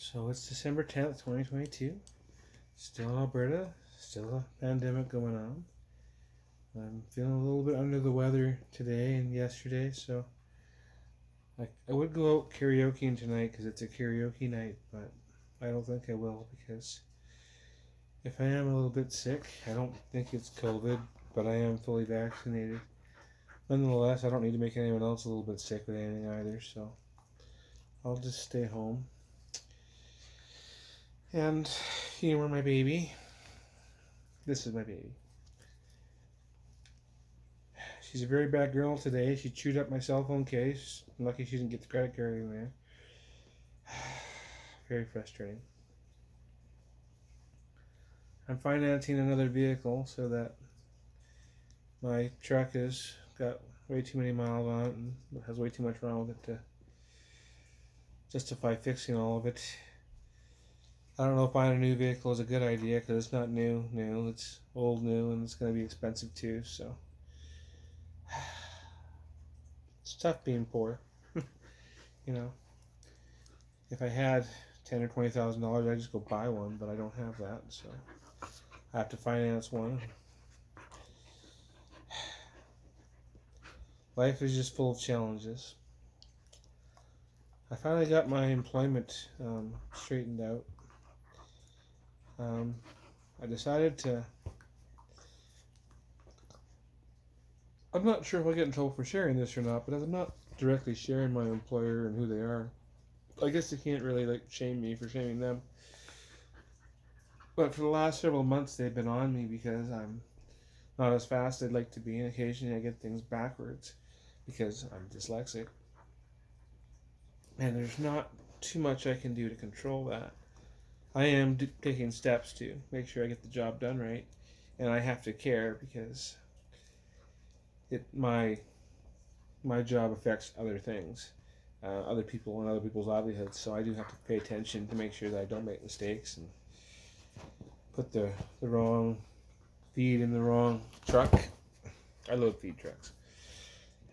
So it's December 10th, 2022. Still in Alberta. Still a pandemic going on. I'm feeling a little bit under the weather today and yesterday, so I would go out karaokeing tonight because it's a karaoke night, but I don't think I will because if I am a little bit sick, I don't think it's COVID, but I am fully vaccinated. Nonetheless, I don't need to make anyone else a little bit sick with anything either, so I'll just stay home and humor my baby. This is my baby. She's a very bad girl today. She chewed up my cell phone case. I'm lucky she didn't get the credit card in there. Very frustrating. I'm financing another vehicle so that my truck has got way too many miles on it and has way too much wrong with it to justify fixing all of it. I don't know if buying a new vehicle is a good idea because it's not new. It's old new, and it's going to be expensive too, so it's tough being poor. You know, if I had $10,000 or $20,000, I'd just go buy one, but I don't have that, so I have to finance one. Life is just full of challenges. I finally got my employment straightened out. I decided to. I'm not sure if I'll get in trouble for sharing this or not, but I'm not directly sharing my employer and who they are. I guess they can't really shame me for shaming them. But for the last several months, they've been on me because I'm not as fast as I'd like to be, and occasionally I get things backwards because I'm dyslexic. And there's not too much I can do to control that. I am taking steps to make sure I get the job done right, and I have to care because my job affects other things, other people and other people's livelihoods. So I do have to pay attention to make sure that I don't make mistakes and put the wrong feed in the wrong truck. I load feed trucks,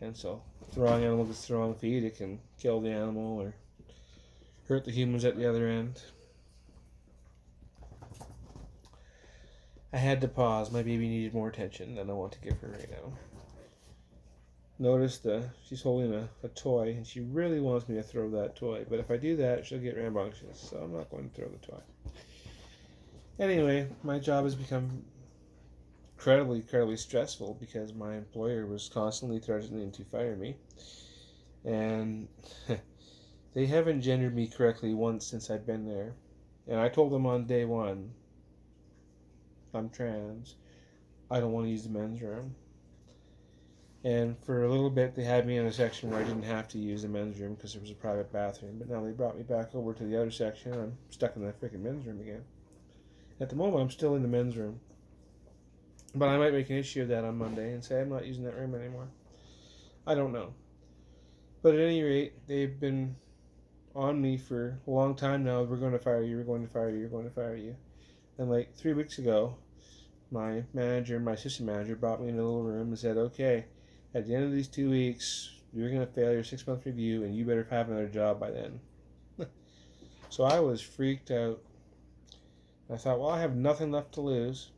and so if the wrong animal gets the wrong feed, it can kill the animal or hurt the humans at the other end. I had to pause. My baby needed more attention than I want to give her right now. Notice she's holding a toy, and she really wants me to throw that toy. But if I do that, she'll get rambunctious, so I'm not going to throw the toy. Anyway, my job has become incredibly stressful because my employer was constantly threatening to fire me. And they haven't gendered me correctly once since I've been there. And I told them on day one, I'm trans. I don't want to use the men's room. And for a little bit, they had me in a section where I didn't have to use the men's room because there was a private bathroom. But now they brought me back over to the other section, and I'm stuck in the freaking men's room again. At the moment, I'm still in the men's room. But I might make an issue of that on Monday and say I'm not using that room anymore. I don't know. But at any rate, they've been on me for a long time now. We're going to fire you, we're going to fire you, we're going to fire you. And 3 weeks ago, my assistant manager, brought me in a little room and said, okay, at the end of these 2 weeks, you're going to fail your 6-month review and you better have another job by then. So I was freaked out. I thought, well, I have nothing left to lose.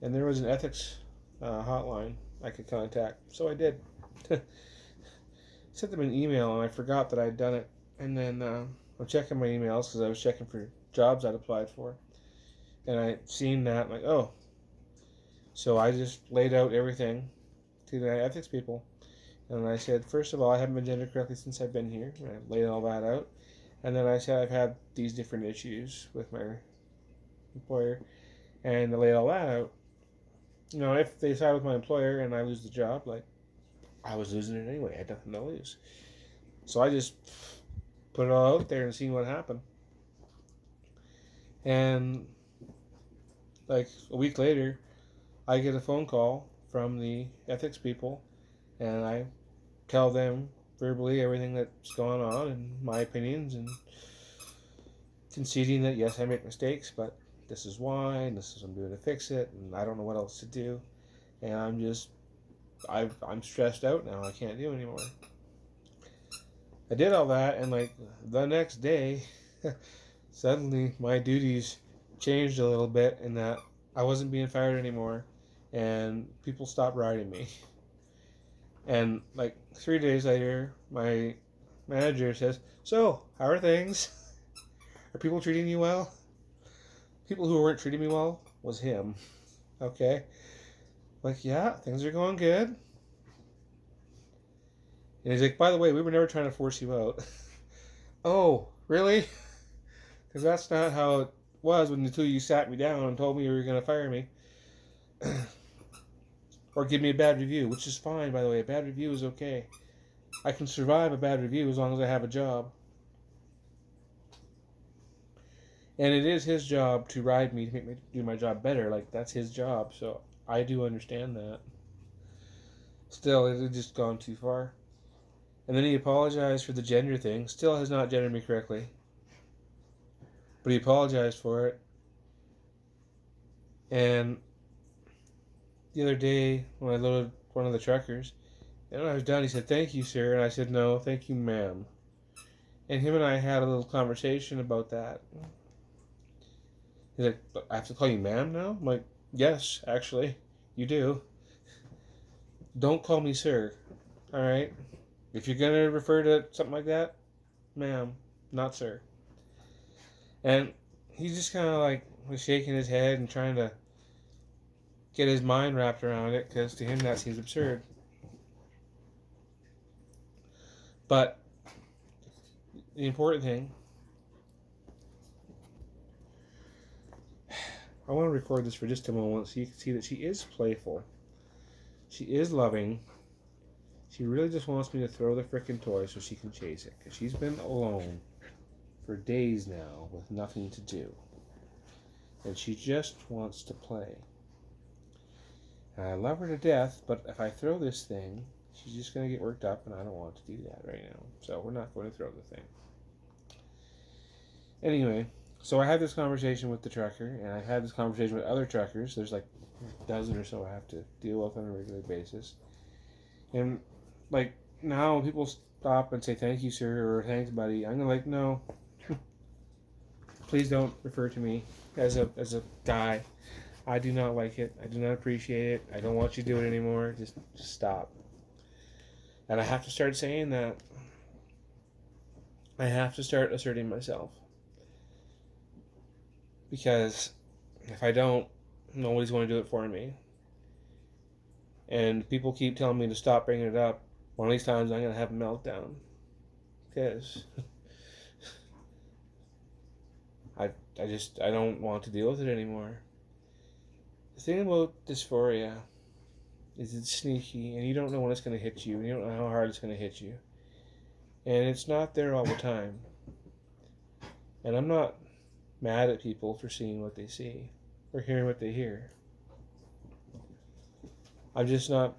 And there was an ethics hotline I could contact. So I did. Sent them an email and I forgot that I'd done it. And then I'm checking my emails because I was checking for jobs I'd applied for. And I seen that, I'm like, oh. So I just laid out everything to the ethics people. And I said, first of all, I haven't been gendered correctly since I've been here. And I laid all that out. And then I said I've had these different issues with my employer. And I laid all that out. If they side with my employer and I lose the job, I was losing it anyway. I had nothing to lose. So I just put it all out there and seen what happened. And a week later, I get a phone call from the ethics people, and I tell them verbally everything that's going on and my opinions, and conceding that yes, I make mistakes, but this is why, and this is what I'm doing to fix it, and I don't know what else to do, and I'm stressed out now. I can't do anymore. I did all that, and the next day, Suddenly, my duties changed a little bit in that I wasn't being fired anymore, and people stopped riding me. And like 3 days later, my manager says, "So, how are things? Are people treating you well?" People who weren't treating me well was him. Okay, like, yeah, things are going good. And he's like, "By the way, we were never trying to force you out." Oh, really? Because that's not how it was when the two of you sat me down and told me you were going to fire me. Or give me a bad review, which is fine, by the way. A bad review is okay. I can survive a bad review as long as I have a job. And it is his job to ride me to make me do my job better. Like, that's his job. So I do understand that. Still, it had just gone too far. And then he apologized for the gender thing. Still has not gendered me correctly. But he apologized for it. And the other day, when I loaded one of the truckers, and when I was done, he said, "Thank you, sir." And I said, "No, thank you, ma'am." And him and I had a little conversation about that. He's like, "I have to call you ma'am now?" I'm like, "Yes, actually, you do. Don't call me sir, alright? If you're going to refer to something like that, ma'am, not sir." And he's just kind of like was shaking his head and trying to get his mind wrapped around it because to him that seems absurd. But the important thing, I want to record this for just a moment so you can see that she is playful. She is loving. She really just wants me to throw the frickin' toy so she can chase it. Because she's been alone for days now with nothing to do. And she just wants to play. And I love her to death, but if I throw this thing, she's just going to get worked up, and I don't want to do that right now. So we're not going to throw the thing. Anyway, so I had this conversation with the trucker, and I've had this conversation with other truckers. There's like a dozen or so I have to deal with on a regular basis. And like now people stop and say thank you, sir, or thanks, buddy. I'm gonna like, no, please don't refer to me as a guy. I do not like it. I do not appreciate it. I don't want you to do it anymore. Just stop. And I have to start saying that. I have to start asserting myself. Because if I don't, nobody's going to do it for me. And people keep telling me to stop bringing it up. One of these times I'm going to have a meltdown. Because I don't want to deal with it anymore. The thing about dysphoria is it's sneaky and you don't know when it's going to hit you and you don't know how hard it's going to hit you. And it's not there all the time. And I'm not mad at people for seeing what they see or hearing what they hear. I'm just not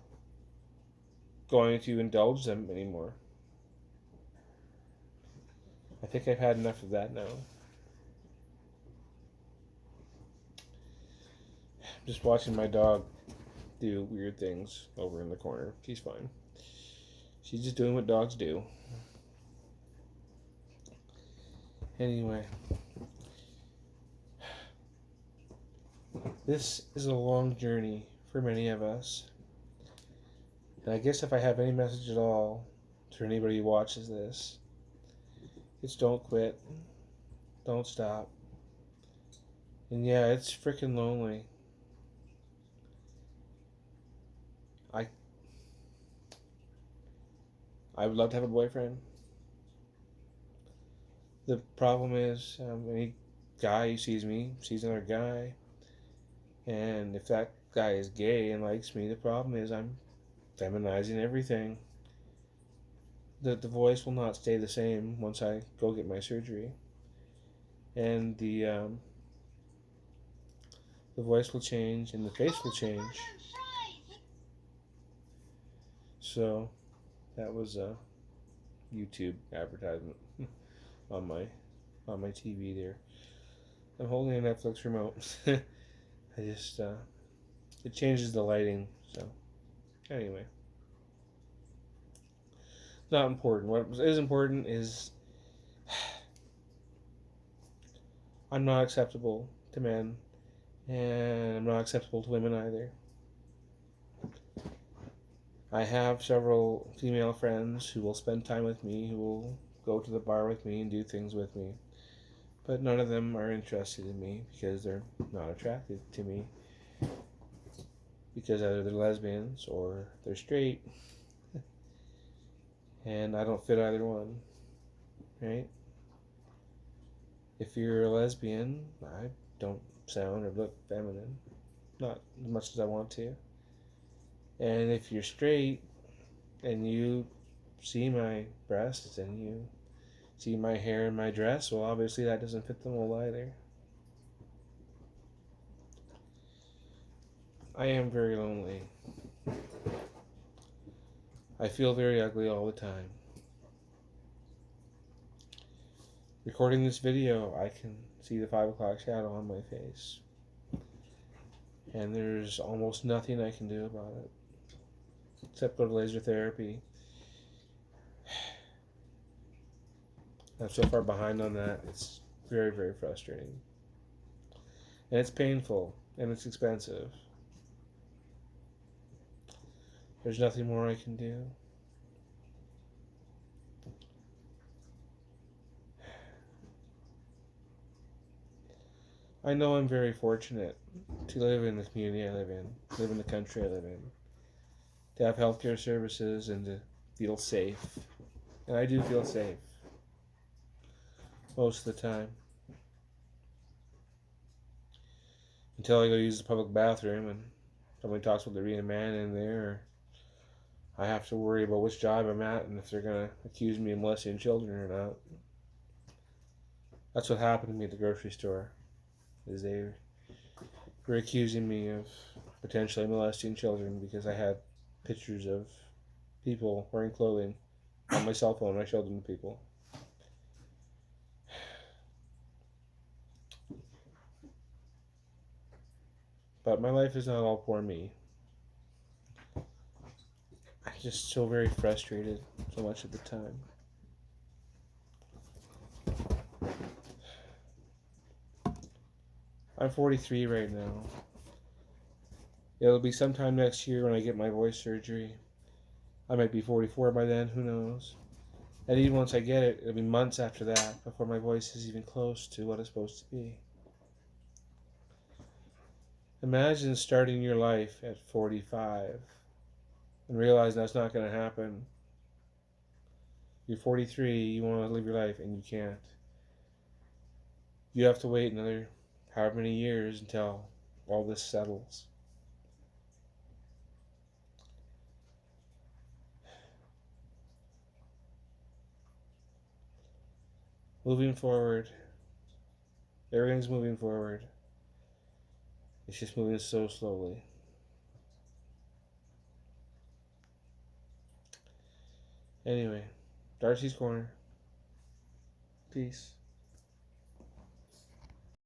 going to indulge them anymore. I think I've had enough of that now. I'm just watching my dog do weird things over in the corner. She's fine. She's just doing what dogs do. Anyway, this is a long journey for many of us. And I guess if I have any message at all to anybody who watches this, it's don't quit. Don't stop. And yeah, it's freaking lonely. I would love to have a boyfriend. The problem is, any guy who sees me sees another guy. And if that guy is gay and likes me, the problem is I'm feminizing everything. The voice will not stay the same once I go get my surgery. And the voice will change and the face will change. So that was a YouTube advertisement on my TV there. I'm holding a Netflix remote. I just it changes the lighting. So anyway, not important. What is important is I'm not acceptable to men, and I'm not acceptable to women either. I have several female friends who will spend time with me, who will go to the bar with me and do things with me, but none of them are interested in me because they're not attracted to me, because either they're lesbians or they're straight, and I don't fit either one, right? If you're a lesbian, I don't sound or look feminine, not as much as I want to. And if you're straight and you see my breasts and you see my hair and my dress, well, obviously that doesn't fit the mold either. I am very lonely. I feel very ugly all the time. Recording this video, I can see the 5 o'clock shadow on my face. And there's almost nothing I can do about it, except go to laser therapy. I'm so far behind on that, it's very, very frustrating. And it's painful, and it's expensive. There's nothing more I can do. I know I'm very fortunate to live in the community I live in the country I live in, to have healthcare services and to feel safe. And I do feel safe most of the time. Until I go use the public bathroom and somebody talks about there being a man in there, or I have to worry about which job I'm at and if they're going to accuse me of molesting children or not. That's what happened to me at the grocery store, is they were accusing me of potentially molesting children because I had pictures of people wearing clothing on my cell phone. I showed them to people. But my life is not all for me. I'm just so very frustrated so much of the time. I'm 43 right now. It'll be sometime next year when I get my voice surgery. I might be 44 by then, who knows? And even once I get it, it'll be months after that before my voice is even close to what it's supposed to be. Imagine starting your life at 45 and realizing that's not going to happen. You're 43, you want to live your life, and you can't. You have to wait another however many years until all this settles. Moving forward, everything's moving forward. It's just moving so slowly. Anyway, Darcy's Corner. Peace.